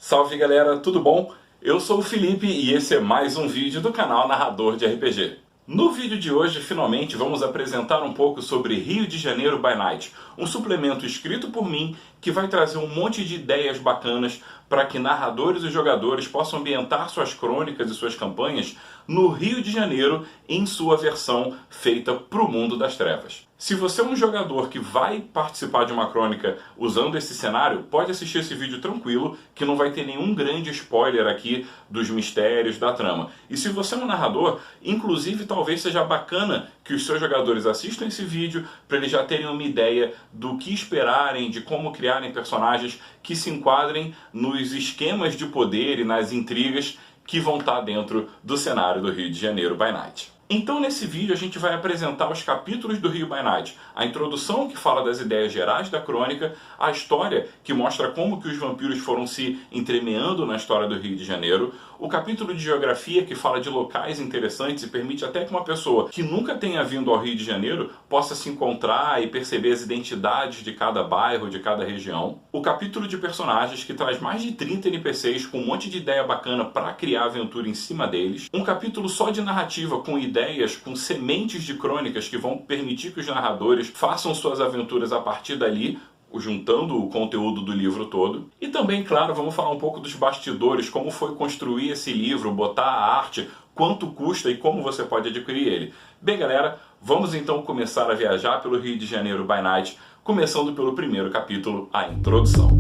Salve galera, tudo bom? Eu sou o Felipe e esse é mais um vídeo do canal Narrador de RPG. No vídeo de hoje, finalmente, vamos apresentar um pouco sobre Rio de Janeiro by Night, um suplemento escrito por mim que vai trazer um monte de ideias bacanas para que narradores e jogadores possam ambientar suas crônicas e suas campanhas no Rio de Janeiro em sua versão feita para o mundo das trevas. Se você é um jogador que vai participar de uma crônica usando esse cenário, pode assistir esse vídeo tranquilo, que não vai ter nenhum grande spoiler aqui dos mistérios da trama. E se você é um narrador, inclusive talvez seja bacana que os seus jogadores assistam esse vídeo para eles já terem uma ideia do que esperarem, de como criarem personagens que se enquadrem nos esquemas de poder e nas intrigas que vão estar dentro do cenário do Rio de Janeiro by Night. Então nesse vídeo a gente vai apresentar os capítulos do Rio by Night, a introdução que fala das ideias gerais da crônica, a história que mostra como que os vampiros foram se entremeando na história do Rio de Janeiro, o capítulo de geografia que fala de locais interessantes e permite até que uma pessoa que nunca tenha vindo ao Rio de Janeiro possa se encontrar e perceber as identidades de cada bairro, de cada região. O capítulo de personagens que traz mais de 30 NPCs com um monte de ideia bacana para criar aventura em cima deles. Um capítulo só de narrativa com ideias, com sementes de crônicas que vão permitir que os narradores façam suas aventuras a partir dali, juntando o conteúdo do livro todo. E também, claro, vamos falar um pouco dos bastidores, como foi construir esse livro, botar a arte, quanto custa e como você pode adquirir ele. Bem galera, vamos então começar a viajar pelo Rio de Janeiro by Night, começando pelo primeiro capítulo, a introdução.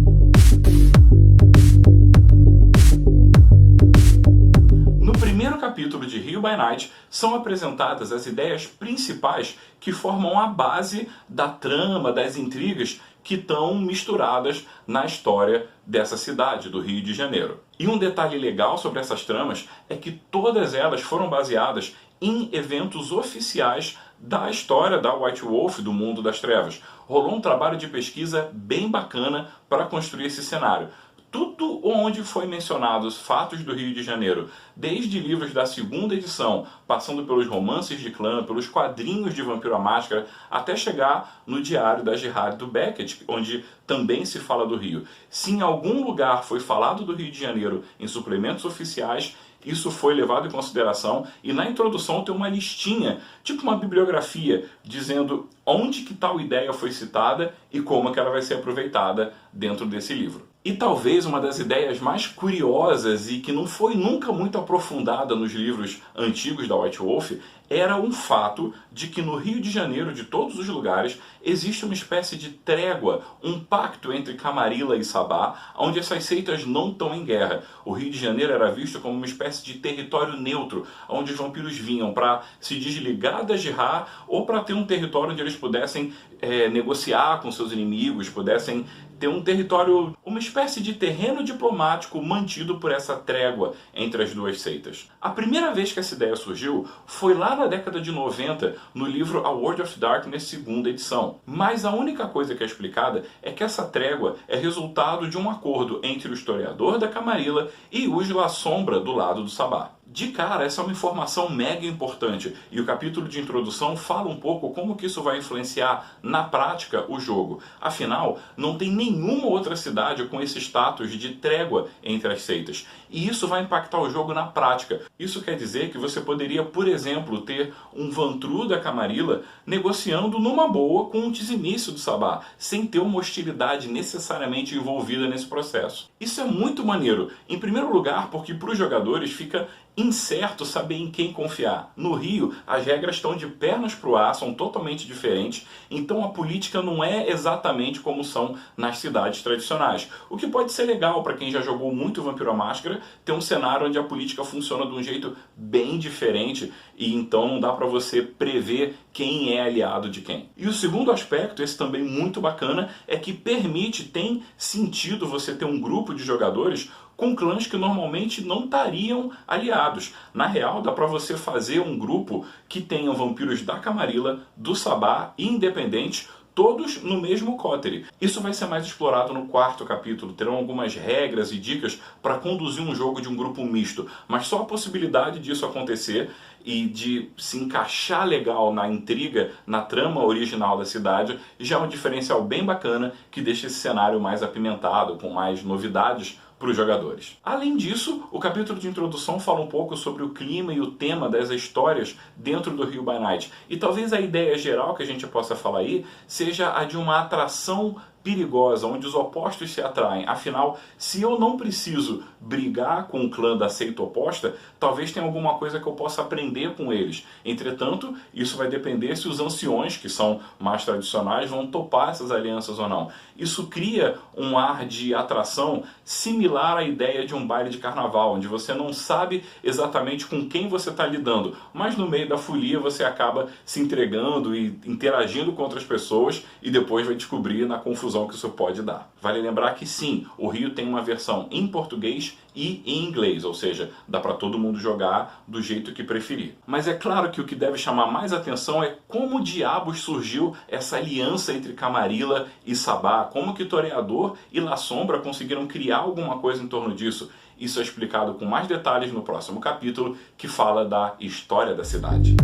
No primeiro capítulo de Rio by Night são apresentadas as ideias principais que formam a base da trama, das intrigas que estão misturadas na história dessa cidade, do Rio de Janeiro. E um detalhe legal sobre essas tramas é que todas elas foram baseadas em eventos oficiais da história da White Wolf, do mundo das trevas. Rolou um trabalho de pesquisa bem bacana para construir esse cenário. Tudo onde foi mencionados fatos do Rio de Janeiro, desde livros da segunda edição, passando pelos romances de clã, pelos quadrinhos de Vampiro à Máscara, até chegar no diário da Gerard do Beckett, onde também se fala do Rio. Se em algum lugar foi falado do Rio de Janeiro em suplementos oficiais, isso foi levado em consideração e na introdução tem uma listinha, tipo uma bibliografia, dizendo onde que tal ideia foi citada e como que ela vai ser aproveitada dentro desse livro. E talvez uma das ideias mais curiosas e que não foi nunca muito aprofundada nos livros antigos da White Wolf era um fato de que no Rio de Janeiro, de todos os lugares, existe uma espécie de trégua, um pacto entre Camarilla e Sabá, onde essas seitas não estão em guerra. O Rio de Janeiro era visto como uma espécie de território neutro, onde os vampiros vinham para se desligar da Jihad ou para ter um território onde eles pudessem negociar com seus inimigos, pudessem ter um território, uma espécie de terreno diplomático mantido por essa trégua entre as duas seitas. A primeira vez que essa ideia surgiu foi lá na década de 90, no livro A World of Darkness, segunda edição. Mas a única coisa que é explicada é que essa trégua é resultado de um acordo entre o historiador da Camarilla e o La Sombra do lado do Sabá. De cara, essa é uma informação mega importante e o capítulo de introdução fala um pouco como que isso vai influenciar na prática o jogo. Afinal, não tem nenhuma outra cidade com esse status de trégua entre as seitas. E isso vai impactar o jogo na prática. Isso quer dizer que você poderia, por exemplo, ter um Vantru da Camarilla negociando numa boa com um Tzimice do Sabá, sem ter uma hostilidade necessariamente envolvida nesse processo. Isso é muito maneiro. Em primeiro lugar, porque para os jogadores fica incerto saber em quem confiar. No Rio, as regras estão de pernas pro ar, são totalmente diferentes, então a política não é exatamente como são nas cidades tradicionais. O que pode ser legal para quem já jogou muito Vampiro à Máscara, ter um cenário onde a política funciona de um jeito bem diferente e então não dá para você prever quem é aliado de quem. E o segundo aspecto, esse também muito bacana, é que tem sentido você ter um grupo de jogadores com clãs que normalmente não estariam aliados. Na real, dá para você fazer um grupo que tenha vampiros da Camarilla, do Sabá e independentes, todos no mesmo coterie. Isso vai ser mais explorado no quarto capítulo, terão algumas regras e dicas para conduzir um jogo de um grupo misto, mas só a possibilidade disso acontecer e de se encaixar legal na intriga, na trama original da cidade, já é um diferencial bem bacana que deixa esse cenário mais apimentado, com mais novidades para os jogadores. Além disso, o capítulo de introdução fala um pouco sobre o clima e o tema das histórias dentro do Rio by Night. E talvez a ideia geral que a gente possa falar aí seja a de uma atração perigosa, onde os opostos se atraem. Afinal, se eu não preciso brigar com o clã da seita oposta, talvez tenha alguma coisa que eu possa aprender com eles. Entretanto, isso vai depender se os anciões, que são mais tradicionais, vão topar essas alianças ou não. Isso cria um ar de atração similar à ideia de um baile de carnaval, onde você não sabe exatamente com quem você está lidando, mas no meio da folia você acaba se entregando e interagindo com outras pessoas e depois vai descobrir na confusão que isso pode dar. Vale lembrar que sim, o Rio tem uma versão em português e em inglês, ou seja, dá para todo mundo jogar do jeito que preferir. Mas é claro que o que deve chamar mais atenção é como diabos surgiu essa aliança entre Camarilla e Sabá, como que Toreador e La Sombra conseguiram criar alguma coisa em torno disso. Isso é explicado com mais detalhes no próximo capítulo, que fala da história da cidade.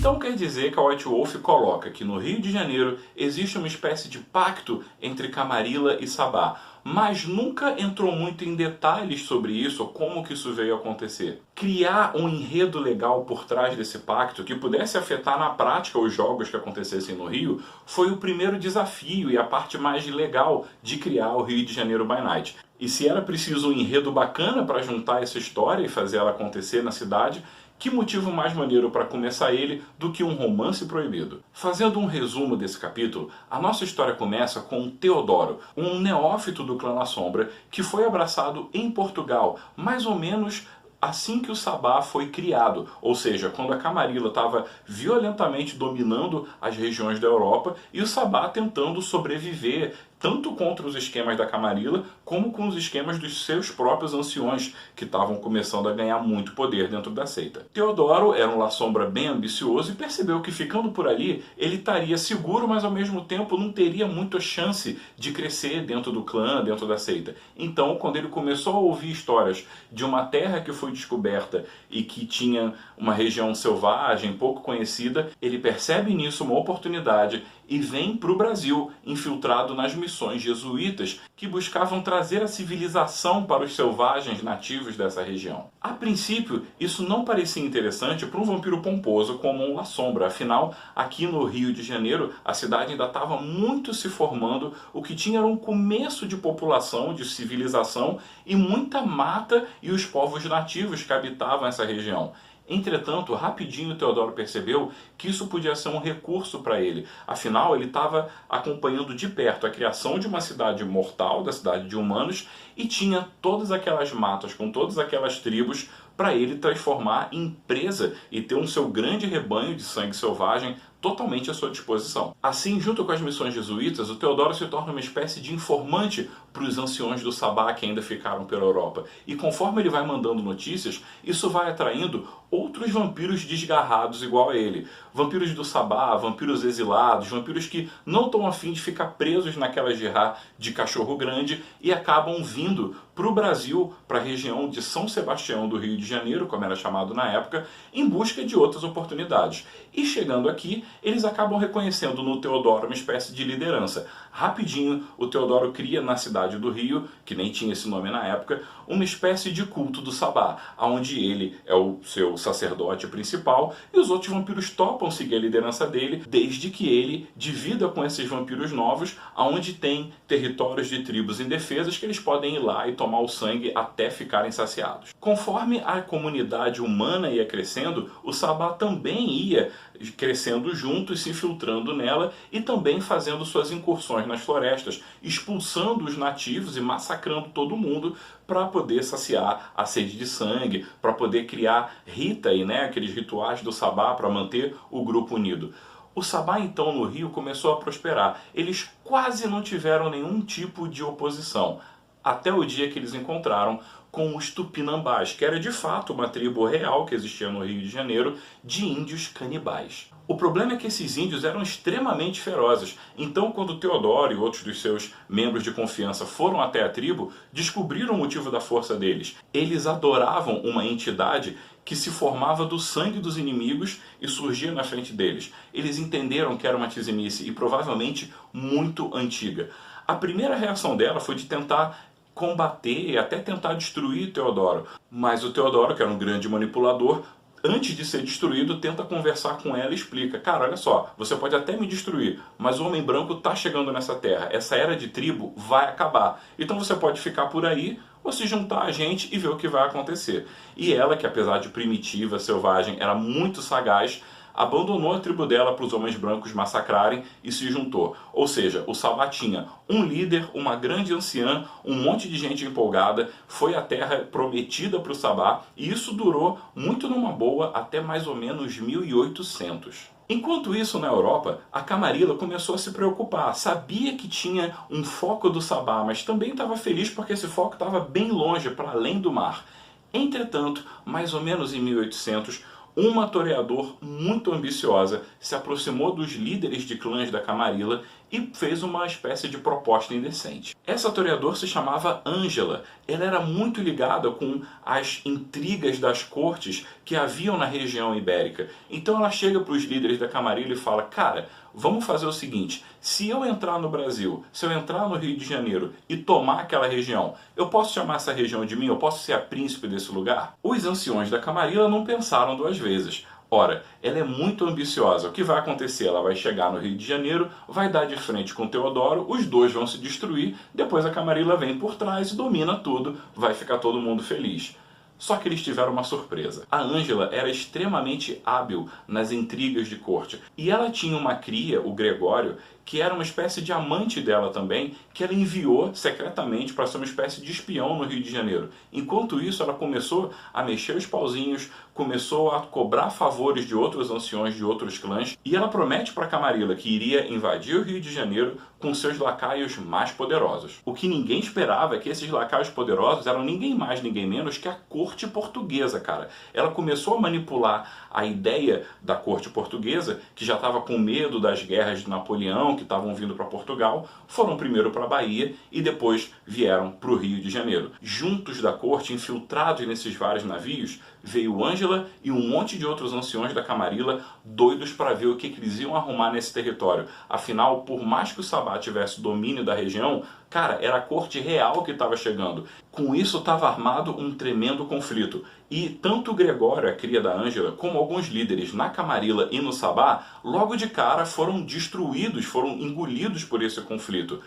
Então quer dizer que a White Wolf coloca que no Rio de Janeiro existe uma espécie de pacto entre Camarilla e Sabá, mas nunca entrou muito em detalhes sobre isso ou como que isso veio a acontecer. Criar um enredo legal por trás desse pacto que pudesse afetar na prática os jogos que acontecessem no Rio foi o primeiro desafio e a parte mais legal de criar o Rio de Janeiro by Night. E se era preciso um enredo bacana para juntar essa história e fazer ela acontecer na cidade, que motivo mais maneiro para começar ele do que um romance proibido? Fazendo um resumo desse capítulo, a nossa história começa com Teodoro, um neófito do clã La Sombra que foi abraçado em Portugal, mais ou menos assim que o Sabá foi criado, ou seja, quando a Camarilla estava violentamente dominando as regiões da Europa e o Sabá tentando sobreviver tanto contra os esquemas da Camarilla, como com os esquemas dos seus próprios anciões, que estavam começando a ganhar muito poder dentro da seita. Teodoro era um La Sombra bem ambicioso e percebeu que ficando por ali, ele estaria seguro, mas ao mesmo tempo não teria muita chance de crescer dentro do clã, dentro da seita. Então, quando ele começou a ouvir histórias de uma terra que foi descoberta e que tinha uma região selvagem, pouco conhecida, ele percebe nisso uma oportunidade e vem para o Brasil, infiltrado nas missões jesuítas que buscavam trazer a civilização para os selvagens nativos dessa região. A princípio, isso não parecia interessante para um vampiro pomposo como um La Sombra, afinal, aqui no Rio de Janeiro, a cidade ainda estava muito se formando, o que tinha era um começo de população, de civilização e muita mata e os povos nativos que habitavam essa região. Entretanto, rapidinho Teodoro percebeu que isso podia ser um recurso para ele. Afinal, ele estava acompanhando de perto a criação de uma cidade mortal, da cidade de humanos, e tinha todas aquelas matas com todas aquelas tribos para ele transformar em presa e ter um seu grande rebanho de sangue selvagem totalmente à sua disposição. Assim, junto com as missões jesuítas, o Teodoro se torna uma espécie de informante para os anciões do Sabá que ainda ficaram pela Europa. E conforme ele vai mandando notícias, isso vai atraindo outros vampiros desgarrados igual a ele. Vampiros do Sabá, vampiros exilados, vampiros que não estão afim de ficar presos naquela gerá de cachorro grande e acabam vindo para o Brasil, para a região de São Sebastião do Rio de Janeiro, como era chamado na época, em busca de outras oportunidades. E chegando aqui, eles acabam reconhecendo no Teodoro uma espécie de liderança. Rapidinho, o Teodoro cria na cidade do Rio, que nem tinha esse nome na época, uma espécie de culto do Sabá, onde ele é o seu sacerdote principal e os outros vampiros topam seguir a liderança dele, desde que ele divida com esses vampiros novos, onde tem territórios de tribos indefesas que eles podem ir lá e tomar o sangue até ficarem saciados. Conforme a comunidade humana ia crescendo, o Sabá também ia crescendo junto e se infiltrando nela e também fazendo suas incursões nas florestas, expulsando os nativos e massacrando todo mundo para poder saciar a sede de sangue, para poder criar rita, aqueles rituais do Sabá para manter o grupo unido. O Sabá então no Rio começou a prosperar. Eles quase não tiveram nenhum tipo de oposição, até o dia que eles encontraram com os Tupinambás, que era de fato uma tribo real que existia no Rio de Janeiro, de índios canibais. O problema é que esses índios eram extremamente ferozes. Então, quando Teodoro e outros dos seus membros de confiança foram até a tribo, descobriram o motivo da força deles. Eles adoravam uma entidade que se formava do sangue dos inimigos e surgia na frente deles. Eles entenderam que era uma tizimice e provavelmente muito antiga. A primeira reação dela foi de tentar combater e até tentar destruir Teodoro. Mas o Teodoro, que era um grande manipulador, antes de ser destruído, tenta conversar com ela e explica: cara, olha só, você pode até me destruir, mas o homem branco está chegando nessa terra, essa era de tribo vai acabar. Então você pode ficar por aí ou se juntar a gente e ver o que vai acontecer. E ela, que apesar de primitiva, selvagem, era muito sagaz, abandonou a tribo dela para os homens brancos massacrarem e se juntou. Ou seja, o Sabá tinha um líder, uma grande anciã, um monte de gente empolgada, foi a terra prometida para o Sabá, e isso durou muito numa boa até mais ou menos 1800. Enquanto isso, na Europa, a Camarilla começou a se preocupar. Sabia que tinha um foco do Sabá, mas também estava feliz porque esse foco estava bem longe, para além do mar. Entretanto, mais ou menos em 1800, uma toreador muito ambiciosa se aproximou dos líderes de clãs da Camarilla e fez uma espécie de proposta indecente. Essa toreador se chamava Ângela. Ela era muito ligada com as intrigas das cortes que haviam na região ibérica. Então ela chega para os líderes da Camarilla e fala: cara, vamos fazer o seguinte, se eu entrar no Brasil, se eu entrar no Rio de Janeiro e tomar aquela região, eu posso chamar essa região de mim? Eu posso ser a príncipe desse lugar? Os anciões da Camarilla não pensaram duas vezes. Ora, ela é muito ambiciosa. O que vai acontecer? Ela vai chegar no Rio de Janeiro, vai dar de frente com Teodoro, os dois vão se destruir, depois a Camarilla vem por trás e domina tudo, vai ficar todo mundo feliz. Só que eles tiveram uma surpresa. A Ângela era extremamente hábil nas intrigas de corte. E ela tinha uma cria, o Gregório, que era uma espécie de amante dela também, que ela enviou secretamente para ser uma espécie de espião no Rio de Janeiro. Enquanto isso, ela começou a mexer os pauzinhos, começou a cobrar favores de outros anciões de outros clãs, e ela promete para Camarilla que iria invadir o Rio de Janeiro com seus lacaios mais poderosos. O que ninguém esperava é que esses lacaios poderosos eram ninguém mais, ninguém menos que a corte portuguesa, cara. Ela começou a manipular a ideia da corte portuguesa, que já estava com medo das guerras de Napoleão, que estavam vindo para Portugal, foram primeiro para a Bahia e depois vieram para o Rio de Janeiro. Juntos da corte, infiltrados nesses vários navios, veio Ângela e um monte de outros anciões da Camarilla doidos para ver o que eles iam arrumar nesse território. Afinal, por mais que o Sabá tivesse domínio da região, cara, era a corte real que estava chegando. Com isso estava armado um tremendo conflito. E tanto o Gregório, a cria da Ângela, como alguns líderes na Camarilla e no Sabá, logo de cara foram destruídos, foram engolidos por esse conflito.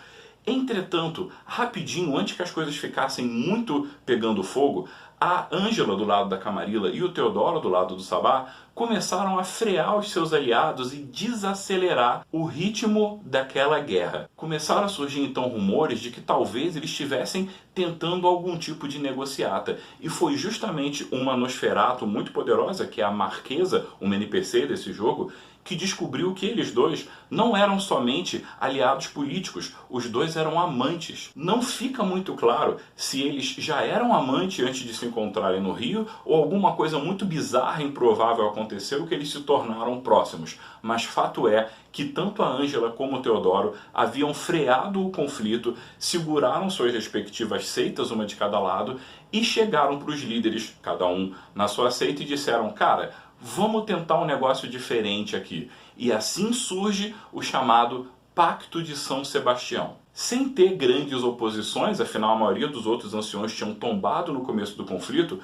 Entretanto, rapidinho, antes que as coisas ficassem muito pegando fogo, a Ângela do lado da Camarilla e o Teodoro do lado do Sabá começaram a frear os seus aliados e desacelerar o ritmo daquela guerra. Começaram a surgir então rumores de que talvez eles estivessem tentando algum tipo de negociata. E foi justamente uma Nosferatu muito poderosa, que é a Marquesa, uma NPC desse jogo, que descobriu que eles dois não eram somente aliados políticos, os dois eram amantes. Não fica muito claro se eles já eram amantes antes de se encontrarem no Rio, ou alguma coisa muito bizarra e improvável aconteceu que eles se tornaram próximos. Mas fato é que tanto a Ângela como o Teodoro haviam freado o conflito, seguraram suas respectivas seitas, uma de cada lado, e chegaram para os líderes, cada um na sua seita, e disseram: cara, vamos tentar um negócio diferente aqui. E assim surge o chamado Pacto de São Sebastião. Sem ter grandes oposições, afinal a maioria dos outros anciões tinham tombado no começo do conflito,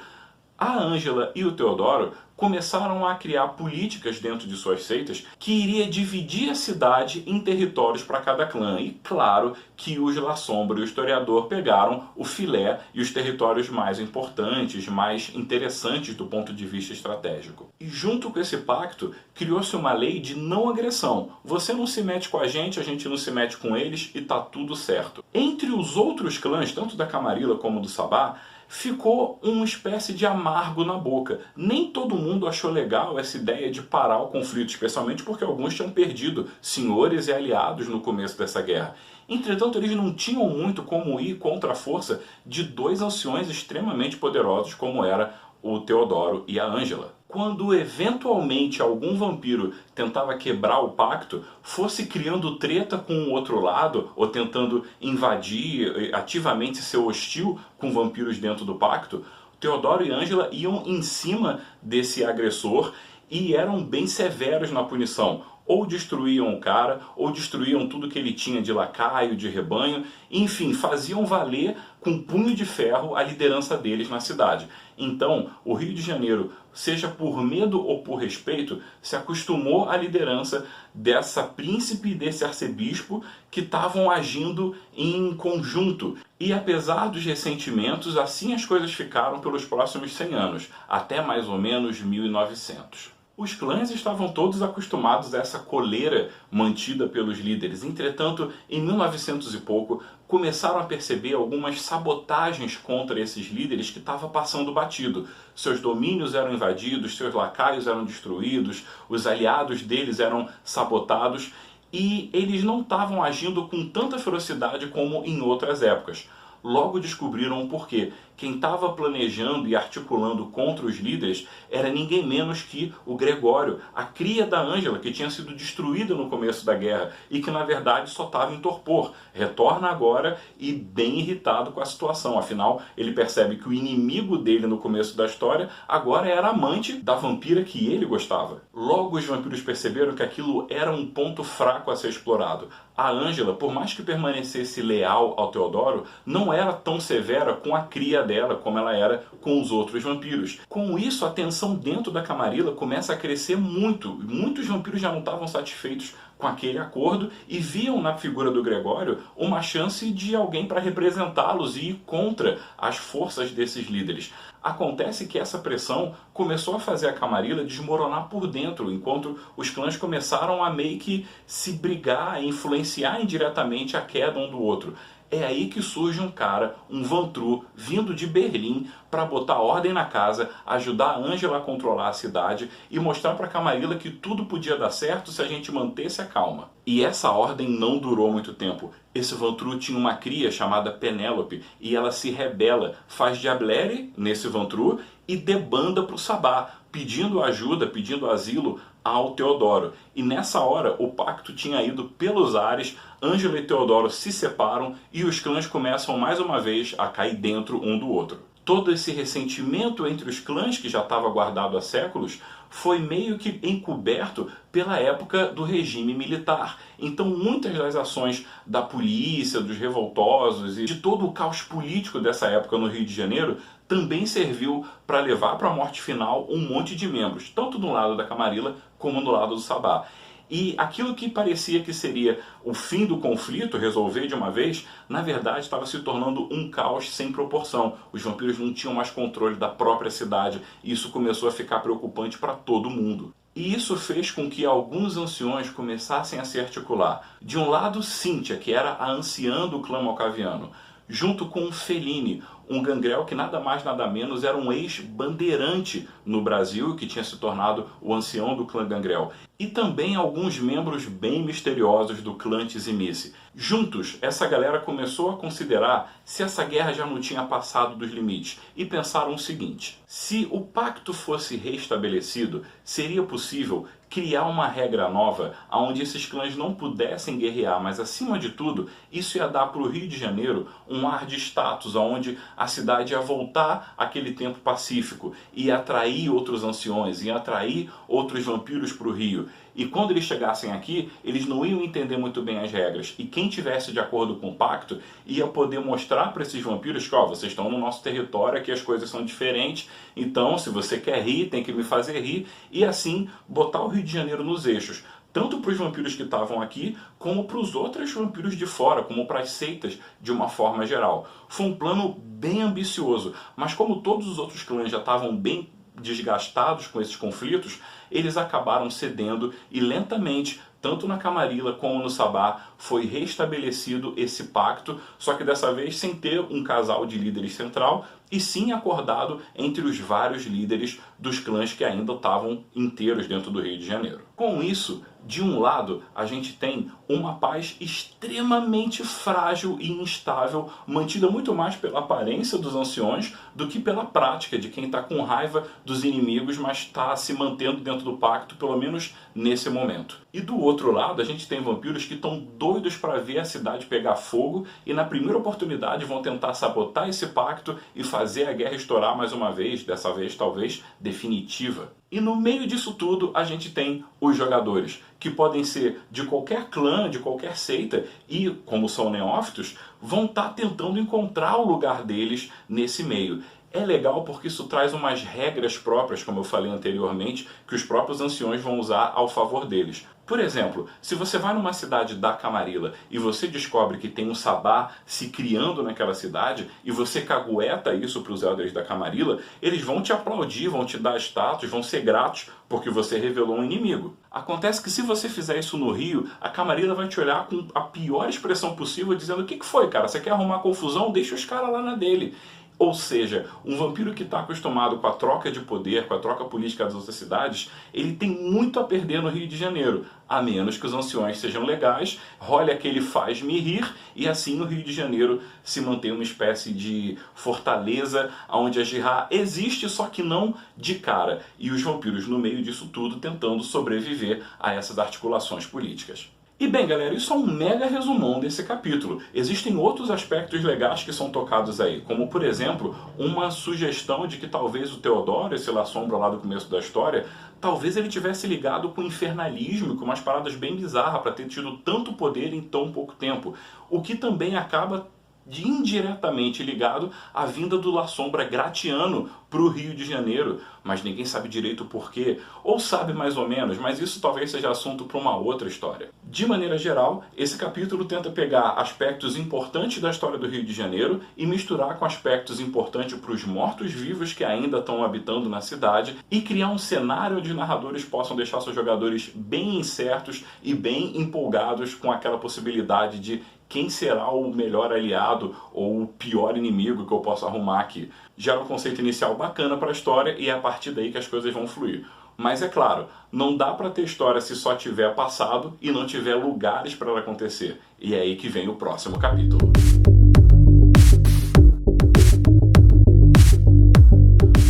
a Ângela e o Teodoro começaram a criar políticas dentro de suas seitas que iria dividir a cidade em territórios para cada clã. E claro que os La Sombra e o historiador pegaram o filé e os territórios mais importantes, mais interessantes do ponto de vista estratégico. E junto com esse pacto, criou-se uma lei de não agressão. Você não se mete com a gente não se mete com eles e tá tudo certo. Entre os outros clãs, tanto da Camarilla como do Sabá, ficou uma espécie de amargo na boca. Nem todo mundo achou legal essa ideia de parar o conflito, especialmente porque alguns tinham perdido senhores e aliados no começo dessa guerra. Entretanto, eles não tinham muito como ir contra a força de dois anciões extremamente poderosos como era o Teodoro e a Ângela. quando eventualmente algum vampiro tentava quebrar o pacto, fosse criando treta com o outro lado, ou tentando invadir, ativamente ser hostil com vampiros dentro do pacto, Teodoro e Ângela iam em cima desse agressor e eram bem severos na punição. Ou destruíam o cara, ou destruíam tudo que ele tinha de lacaio, de rebanho, enfim, faziam valer com punho de ferro a liderança deles na cidade. Então, o Rio de Janeiro, seja por medo ou por respeito, se acostumou à liderança dessa príncipe e desse arcebispo que estavam agindo em conjunto. E apesar dos ressentimentos, assim as coisas ficaram pelos próximos 100 anos, até mais ou menos 1900. Os clãs estavam todos acostumados a essa coleira mantida pelos líderes. Entretanto, em 1900 e pouco, começaram a perceber algumas sabotagens contra esses líderes que estavam passando batido. Seus domínios eram invadidos, seus lacaios eram destruídos, os aliados deles eram sabotados e eles não estavam agindo com tanta ferocidade como em outras épocas. Logo descobriram o porquê. Quem estava planejando e articulando contra os líderes era ninguém menos que o Gregório, a cria da Ângela, que tinha sido destruída no começo da guerra e que na verdade só estava em torpor. Retorna agora e bem irritado com a situação, afinal ele percebe que o inimigo dele no começo da história agora era amante da vampira que ele gostava. Logo os vampiros perceberam que aquilo era um ponto fraco a ser explorado. A Ângela, por mais que permanecesse leal ao Teodoro, não era tão severa com a cria dela como ela era com os outros vampiros. Com isso, a tensão dentro da Camarilla começa a crescer muito. Muitos vampiros já não estavam satisfeitos com aquele acordo e viam na figura do Gregório uma chance de alguém para representá-los e ir contra as forças desses líderes. Acontece que essa pressão começou a fazer a Camarilla desmoronar por dentro, enquanto os clãs começaram a meio que se brigar e influenciar indiretamente a queda um do outro. É aí que surge um cara, um Vantru, vindo de Berlim para botar ordem na casa, ajudar a Ângela a controlar a cidade e mostrar para a Camarilla que tudo podia dar certo se a gente mantesse a calma. E essa ordem não durou muito tempo. Esse Vantru tinha uma cria chamada Penélope e ela se rebela, faz diablere nesse Vantru e debanda para o Sabá, pedindo ajuda, pedindo asilo ao Teodoro. E nessa hora o pacto tinha ido pelos ares, Ângela e Teodoro se separam e os clãs começam mais uma vez a cair dentro um do outro. Todo esse ressentimento entre os clãs, que já estava guardado há séculos, foi meio que encoberto pela época do regime militar. Então muitas das ações da polícia, dos revoltosos e de todo o caos político dessa época no Rio de Janeiro também serviu para levar para a morte final um monte de membros, tanto do lado da Camarilla como do lado do Sabá. E aquilo que parecia que seria o fim do conflito, resolver de uma vez, na verdade estava se tornando um caos sem proporção. Os vampiros não tinham mais controle da própria cidade e isso começou a ficar preocupante para todo mundo. E isso fez com que alguns anciões começassem a se articular. De um lado, Cíntia, que era a anciã do clã malcaviano, junto com Feline, um gangrel que nada mais nada menos era um ex-bandeirante no Brasil, que tinha se tornado o ancião do clã gangrel. E também alguns membros bem misteriosos do clã Tizimice. Juntos, essa galera começou a considerar se essa guerra já não tinha passado dos limites e pensaram o seguinte: se o pacto fosse restabelecido, seria possível criar uma regra nova onde esses clãs não pudessem guerrear, mas acima de tudo, isso ia dar para o Rio de Janeiro um ar de status, onde a cidade ia voltar àquele tempo pacífico, ia atrair outros anciões, ia atrair outros vampiros para o Rio. E quando eles chegassem aqui, eles não iam entender muito bem as regras. E quem tivesse de acordo com o pacto ia poder mostrar para esses vampiros que, ó, vocês estão no nosso território, aqui as coisas são diferentes, então se você quer rir, tem que me fazer rir, e assim botar o Rio de Janeiro nos eixos. Tanto para os vampiros que estavam aqui, como para os outros vampiros de fora, como para as seitas de uma forma geral. Foi um plano bem ambicioso, mas como todos os outros clãs já estavam bem desgastados com esses conflitos, eles acabaram cedendo e lentamente, tanto na Camarilla como no Sabá, foi restabelecido esse pacto, só que dessa vez sem ter um casal de líderes central, e sim acordado entre os vários líderes dos clãs que ainda estavam inteiros dentro do Rio de Janeiro. Com isso, De um lado, a gente tem uma paz extremamente frágil e instável, mantida muito mais pela aparência dos anciões do que pela prática de quem está com raiva dos inimigos, mas está se mantendo dentro do pacto, pelo menos nesse momento. E do outro lado, a gente tem vampiros que estão doidos para ver a cidade pegar fogo e na primeira oportunidade vão tentar sabotar esse pacto e fazer a guerra estourar mais uma vez, dessa vez talvez definitiva. E no meio disso tudo, a gente tem os jogadores, que podem ser de qualquer clã, de qualquer seita, e, como são neófitos, vão estar tentando encontrar o lugar deles nesse meio. É legal porque isso traz umas regras próprias, como eu falei anteriormente, que os próprios anciões vão usar ao favor deles. Por exemplo, se você vai numa cidade da Camarilla e você descobre que tem um sabá se criando naquela cidade e você cagueta isso para os elders da Camarilla, eles vão te aplaudir, vão te dar status, vão ser gratos porque você revelou um inimigo. Acontece que se você fizer isso no Rio, a Camarilla vai te olhar com a pior expressão possível dizendo: o que foi, cara? Você quer arrumar confusão? Deixa os caras lá na dele. Ou seja, um vampiro que está acostumado com a troca de poder, com a troca política das outras cidades, ele tem muito a perder no Rio de Janeiro, a menos que os anciões sejam legais, role aquele faz-me rir, e assim o Rio de Janeiro se mantém uma espécie de fortaleza onde a Jihad existe, só que não de cara, e os vampiros no meio disso tudo tentando sobreviver a essas articulações políticas. E bem, galera, isso é um mega resumão desse capítulo. Existem outros aspectos legais que são tocados aí, como, por exemplo, uma sugestão de que talvez o Teodoro, esse La Sombra lá do começo da história, talvez ele tivesse ligado com o infernalismo, com umas paradas bem bizarras para ter tido tanto poder em tão pouco tempo, o que também acaba indiretamente ligado à vinda do La Sombra gratiano para o Rio de Janeiro, mas ninguém sabe direito o porquê, ou sabe mais ou menos, mas isso talvez seja assunto para uma outra história. De maneira geral, esse capítulo tenta pegar aspectos importantes da história do Rio de Janeiro e misturar com aspectos importantes para os mortos-vivos que ainda estão habitando na cidade e criar um cenário onde os narradores possam deixar seus jogadores bem incertos e bem empolgados com aquela possibilidade de quem será o melhor aliado ou o pior inimigo que eu posso arrumar aqui. Gera um conceito inicial bacana para a história e é a partir daí que as coisas vão fluir. Mas é claro, não dá para ter história se só tiver passado e não tiver lugares para ela acontecer. E é aí que vem o próximo capítulo.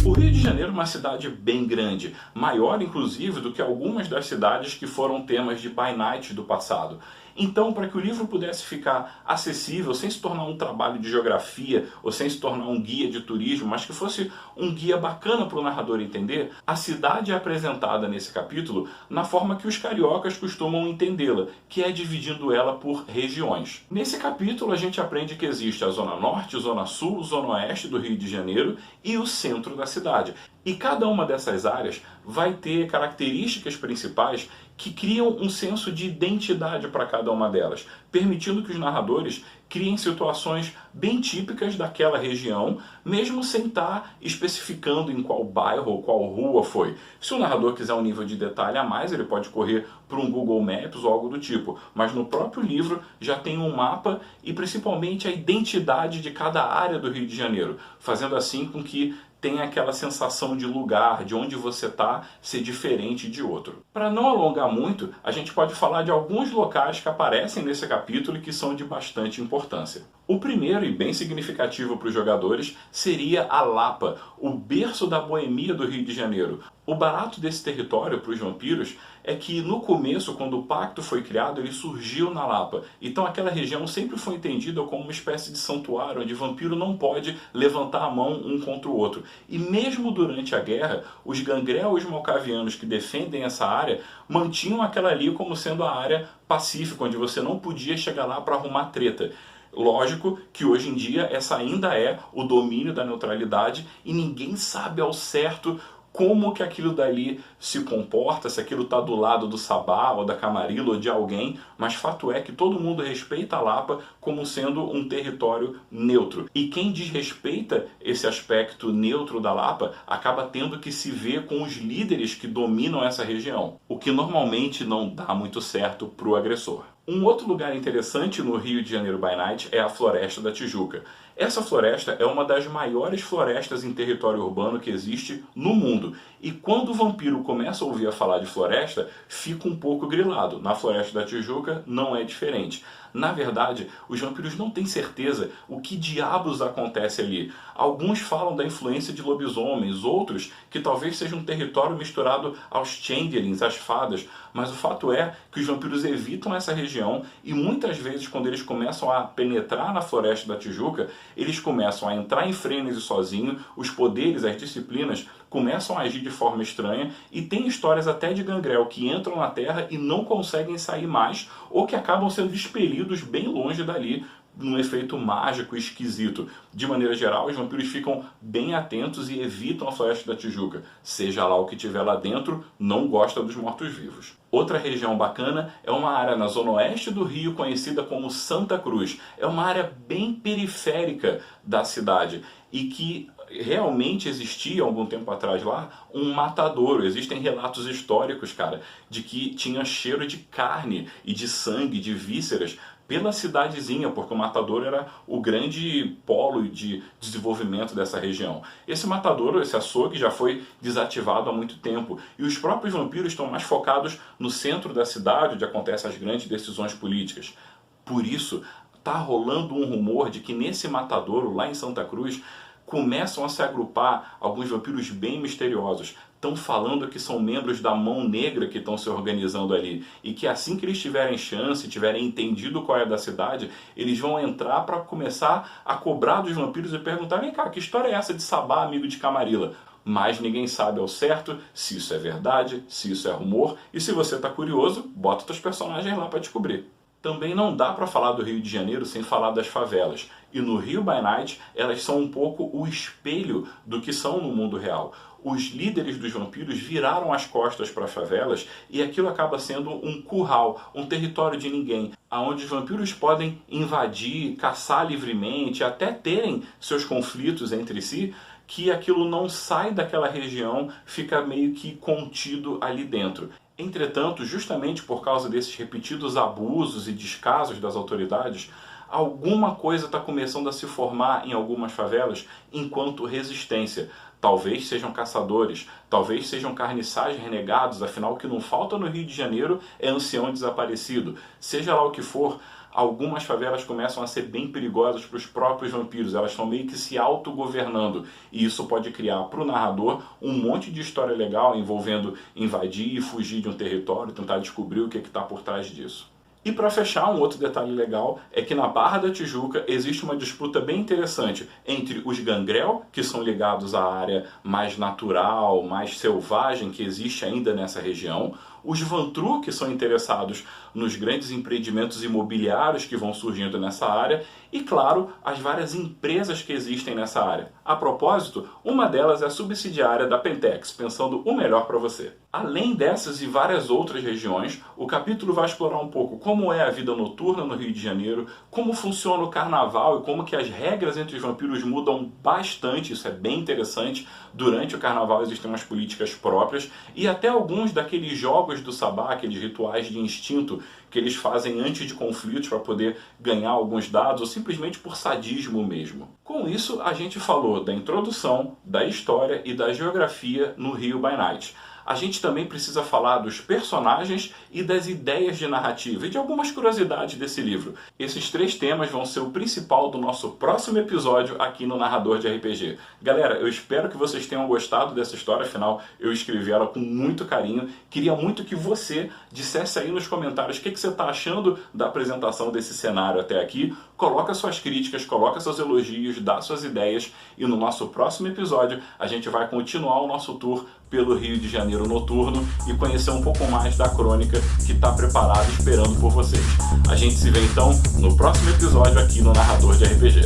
O Rio de Janeiro é uma cidade bem grande, maior inclusive do que algumas das cidades que foram temas de By Night do passado. Então, para que o livro pudesse ficar acessível, sem se tornar um trabalho de geografia ou sem se tornar um guia de turismo, mas que fosse um guia bacana para o narrador entender, a cidade é apresentada nesse capítulo na forma que os cariocas costumam entendê-la, que é dividindo ela por regiões. Nesse capítulo a gente aprende que existe a Zona Norte, Zona Sul, Zona Oeste do Rio de Janeiro e o centro da cidade. E cada uma dessas áreas vai ter características principais que criam um senso de identidade para cada uma delas, permitindo que os narradores criem situações bem típicas daquela região, mesmo sem estar especificando em qual bairro ou qual rua foi. Se o narrador quiser um nível de detalhe a mais, ele pode correr para um Google Maps ou algo do tipo, mas no próprio livro já tem um mapa e principalmente a identidade de cada área do Rio de Janeiro, fazendo assim com que tem aquela sensação de lugar, de onde você está, ser diferente de outro. Para não alongar muito, a gente pode falar de alguns locais que aparecem nesse capítulo e que são de bastante importância. O primeiro, e bem significativo para os jogadores, seria a Lapa, o berço da boemia do Rio de Janeiro. O barato desse território para os vampiros é que no começo, quando o pacto foi criado, ele surgiu na Lapa. Então aquela região sempre foi entendida como uma espécie de santuário, onde vampiro não pode levantar a mão um contra o outro. E mesmo durante a guerra, os gangrel e os malcavianos que defendem essa área mantinham aquela ali como sendo a área pacífica, onde você não podia chegar lá para arrumar treta. Lógico que hoje em dia essa ainda é o domínio da neutralidade e ninguém sabe ao certo como que aquilo dali se comporta, se aquilo está do lado do Sabá ou da Camarilla ou de alguém, mas fato é que todo mundo respeita a Lapa como sendo um território neutro. E quem desrespeita esse aspecto neutro da Lapa acaba tendo que se ver com os líderes que dominam essa região, o que normalmente não dá muito certo para o agressor. Um outro lugar interessante no Rio de Janeiro by Night é a Floresta da Tijuca. Essa floresta é uma das maiores florestas em território urbano que existe no mundo. E quando o vampiro começa a ouvir falar de floresta, fica um pouco grilado. Na Floresta da Tijuca não é diferente. Na verdade, os vampiros não têm certeza o que diabos acontece ali. Alguns falam da influência de lobisomens, outros que talvez seja um território misturado aos changelings, às fadas. Mas o fato é que os vampiros evitam essa região e muitas vezes quando eles começam a penetrar na Floresta da Tijuca, eles começam a entrar em frenesi sozinho, os poderes, as disciplinas começam a agir de forma estranha e tem histórias até de gangrel que entram na Terra e não conseguem sair mais ou que acabam sendo expelidos bem longe dali num efeito mágico esquisito. De maneira geral, os vampiros ficam bem atentos e evitam a Floresta da Tijuca. Seja lá o que tiver lá dentro, não gosta dos mortos-vivos. Outra região bacana é uma área na zona oeste do Rio conhecida como Santa Cruz. É uma área bem periférica da cidade e que realmente existia algum tempo atrás lá um matadouro. Existem relatos históricos, cara, de que tinha cheiro de carne e de sangue, de vísceras pela cidadezinha, porque o matadouro era o grande polo de desenvolvimento dessa região. Esse matadouro, esse açougue, já foi desativado há muito tempo e os próprios vampiros estão mais focados no centro da cidade, onde acontecem as grandes decisões políticas. Por isso, está rolando um rumor de que nesse matadouro, lá em Santa Cruz, começam a se agrupar alguns vampiros bem misteriosos. Estão falando que são membros da Mão Negra que estão se organizando ali. E que assim que eles tiverem chance, tiverem entendido qual é da cidade, eles vão entrar para começar a cobrar dos vampiros e perguntar: vem cá, que história é essa de Sabá, amigo de Camarilla? Mas ninguém sabe ao certo se isso é verdade, se isso é rumor. E se você está curioso, bota teus personagens lá para descobrir. Também não dá para falar do Rio de Janeiro sem falar das favelas. E no Rio by Night, elas são um pouco o espelho do que são no mundo real. Os líderes dos vampiros viraram as costas para as favelas e aquilo acaba sendo um curral, um território de ninguém, onde os vampiros podem invadir, caçar livremente, até terem seus conflitos entre si, que aquilo não sai daquela região, fica meio que contido ali dentro. Entretanto, justamente por causa desses repetidos abusos e descasos das autoridades, alguma coisa está começando a se formar em algumas favelas enquanto resistência. Talvez sejam caçadores, talvez sejam carniçais renegados, afinal o que não falta no Rio de Janeiro é ancião desaparecido. Seja lá o que for, algumas favelas começam a ser bem perigosas para os próprios vampiros, elas estão meio que se autogovernando. E isso pode criar para o narrador um monte de história legal envolvendo invadir e fugir de um território, tentar descobrir o que está por trás disso. E para fechar, um outro detalhe legal é que na Barra da Tijuca existe uma disputa bem interessante entre os gangrel, que são ligados à área mais natural, mais selvagem que existe ainda nessa região, os vantru, que são interessados nos grandes empreendimentos imobiliários que vão surgindo nessa área, e claro, as várias empresas que existem nessa área. A propósito, uma delas é a subsidiária da Pentex, pensando o melhor para você. Além dessas e várias outras regiões, o capítulo vai explorar um pouco como é a vida noturna no Rio de Janeiro, como funciona o carnaval e como que as regras entre os vampiros mudam bastante, isso é bem interessante. Durante o carnaval existem umas políticas próprias e até alguns daqueles jogos do sabá, aqueles rituais de instinto que eles fazem antes de conflitos para poder ganhar alguns dados ou simplesmente por sadismo mesmo. Com isso, a gente falou da introdução, da história e da geografia no Rio by Night. A gente também precisa falar dos personagens e das ideias de narrativa e de algumas curiosidades desse livro. Esses 3 temas vão ser o principal do nosso próximo episódio aqui no Narrador de RPG. Galera, eu espero que vocês tenham gostado dessa história, afinal eu escrevi ela com muito carinho. Queria muito que você dissesse aí nos comentários o que você está achando da apresentação desse cenário até aqui. Coloca suas críticas, coloca seus elogios, dá suas ideias e no nosso próximo episódio a gente vai continuar o nosso tour pelo Rio de Janeiro noturno e conhecer um pouco mais da crônica que está preparada esperando por vocês. A gente se vê então no próximo episódio aqui no Narrador de RPG.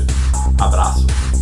Abraço!